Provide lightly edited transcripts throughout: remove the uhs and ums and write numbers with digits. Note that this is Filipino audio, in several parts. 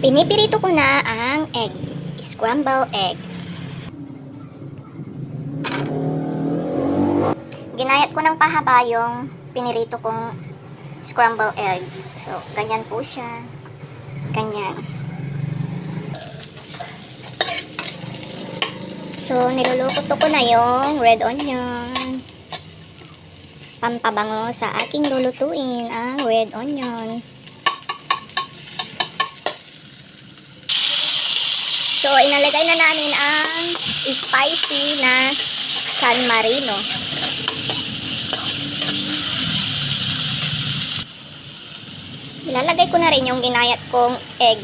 Pinipirito ko na ang egg, scramble egg. Ginayat ko ng pahaba yung pinirito kong scramble egg. So, ganyan po siya. Ganyan. So, niluluto ko na yung red onion. Pampabango sa aking lulutuin ang red onion. So, inalagay na namin ang spicy na San Marino. Ilalagay ko na rin yung ginayat kong egg.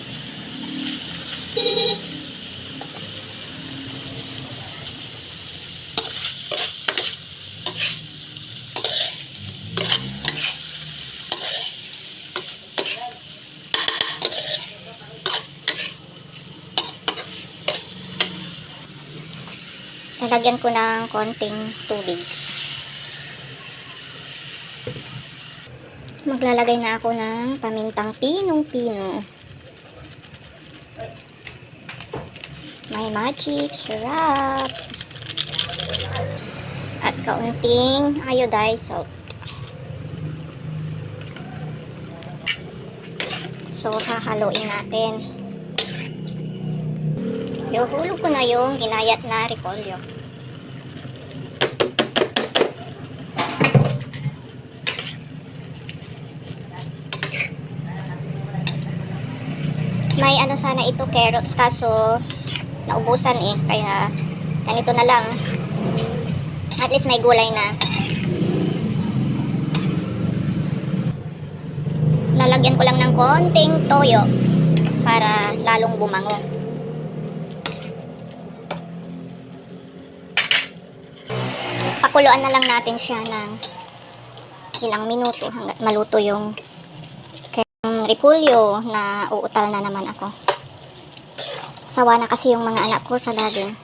Lalagyan ko ng konting tubig. Maglalagay na ako ng pamintang pinong-pino. May magic syrup. At kaunting iodized salt. So, hahaluin natin. Ihulog ko na yung ginayat na repolyo. May ano sana ito, carrots, kaso naubusan eh, kaya ganito na lang. At least may gulay na. Lalagyan ko lang ng konting toyo para lalong bumango. Pakuluan na lang natin siya ng ilang minuto hanggang maluto yung repolyo na uutal na naman ako. Sawa na kasi yung mga anak ko sa laging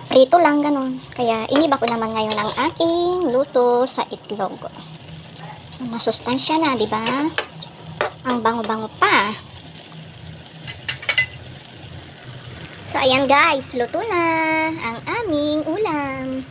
prito lang ganun. Kaya iniba ko naman ngayon ang aking luto sa itlog. Masustansya na, di ba? Ang bango-bango pa. So ayan guys, luto na ang aming ulam.